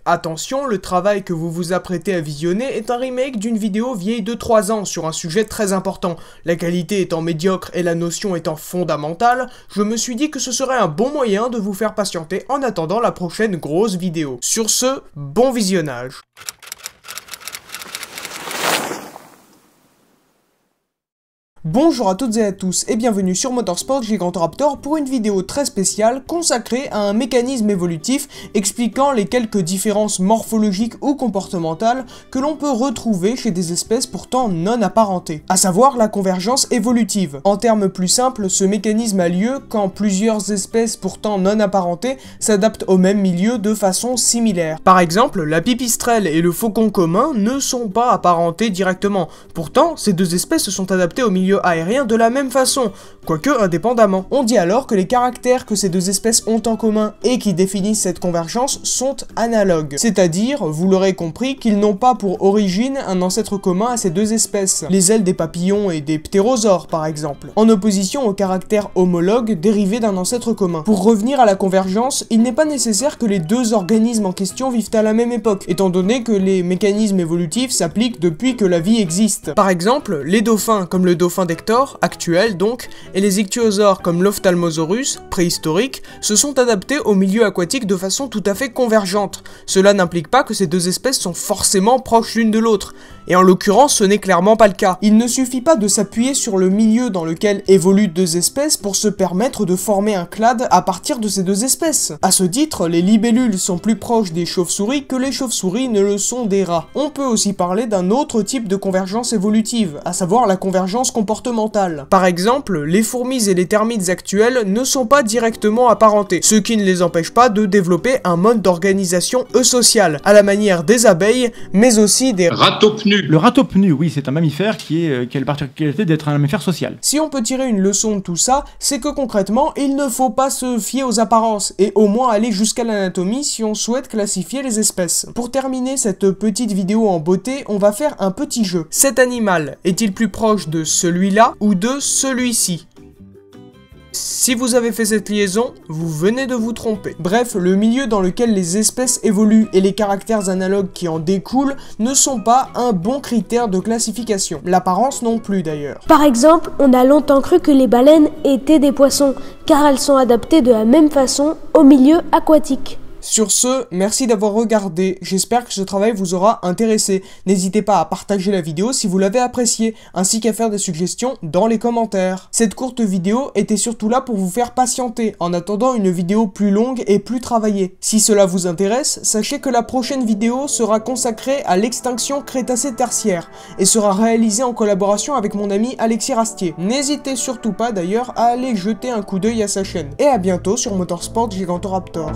attention, le travail que vous vous apprêtez à visionner est un remake d'une vidéo vieille de 3 ans sur un sujet très important. La qualité étant médiocre et la notion étant fondamentale, je me suis dit que ce serait un bon moyen de vous faire patienter en attendant la prochaine grosse vidéo. Sur ce, bon visionnage. Bonjour à toutes et à tous et bienvenue sur Motorsport Gigantoraptor pour une vidéo très spéciale consacrée à un mécanisme évolutif expliquant les quelques différences morphologiques ou comportementales que l'on peut retrouver chez des espèces pourtant non apparentées, à savoir la convergence évolutive. En termes plus simples, ce mécanisme a lieu quand plusieurs espèces pourtant non apparentées s'adaptent au même milieu de façon similaire. Par exemple, la pipistrelle et le faucon commun ne sont pas apparentés directement, pourtant ces deux espèces sont adaptées au milieu aérien de la même façon, quoique indépendamment. On dit alors que les caractères que ces deux espèces ont en commun et qui définissent cette convergence sont analogues, c'est-à-dire, vous l'aurez compris, qu'ils n'ont pas pour origine un ancêtre commun à ces deux espèces, les ailes des papillons et des ptérosaures par exemple, en opposition aux caractères homologues dérivés d'un ancêtre commun. Pour revenir à la convergence, il n'est pas nécessaire que les deux organismes en question vivent à la même époque, étant donné que les mécanismes évolutifs s'appliquent depuis que la vie existe. Par exemple, les dauphins comme le dauphin d'Hector, actuel donc, et les ichthyosaures comme l'Ophthalmosaurus, préhistorique, se sont adaptés au milieu aquatique de façon tout à fait convergente. Cela n'implique pas que ces deux espèces sont forcément proches l'une de l'autre, et en l'occurrence ce n'est clairement pas le cas. Il ne suffit pas de s'appuyer sur le milieu dans lequel évoluent deux espèces pour se permettre de former un clade à partir de ces deux espèces. À ce titre, les libellules sont plus proches des chauves-souris que les chauves-souris ne le sont des rats. On peut aussi parler d'un autre type de convergence évolutive, à savoir la convergence comportementale. Par exemple, les fourmis et les termites actuels ne sont pas directement apparentés, ce qui ne les empêche pas de développer un mode d'organisation eusocial, à la manière des abeilles, mais aussi des ratopnus. Le ratopnu, oui, c'est un mammifère qui a la particularité d'être un mammifère social. Si on peut tirer une leçon de tout ça, c'est que concrètement, il ne faut pas se fier aux apparences, et au moins aller jusqu'à l'anatomie si on souhaite classifier les espèces. Pour terminer cette petite vidéo en beauté, on va faire un petit jeu. Cet animal est-il plus proche de celui-là ou de celui-ci? Si vous avez fait cette liaison, vous venez de vous tromper. Bref, le milieu dans lequel les espèces évoluent et les caractères analogues qui en découlent ne sont pas un bon critère de classification. L'apparence non plus d'ailleurs. Par exemple, on a longtemps cru que les baleines étaient des poissons, car elles sont adaptées de la même façon au milieu aquatique. Sur ce, merci d'avoir regardé, j'espère que ce travail vous aura intéressé. N'hésitez pas à partager la vidéo si vous l'avez appréciée, ainsi qu'à faire des suggestions dans les commentaires. Cette courte vidéo était surtout là pour vous faire patienter, en attendant une vidéo plus longue et plus travaillée. Si cela vous intéresse, sachez que la prochaine vidéo sera consacrée à l'extinction Crétacé-Tertiaire, et sera réalisée en collaboration avec mon ami Alexis Rastier. N'hésitez surtout pas d'ailleurs à aller jeter un coup d'œil à sa chaîne. Et à bientôt sur Motorsport Gigantoraptor.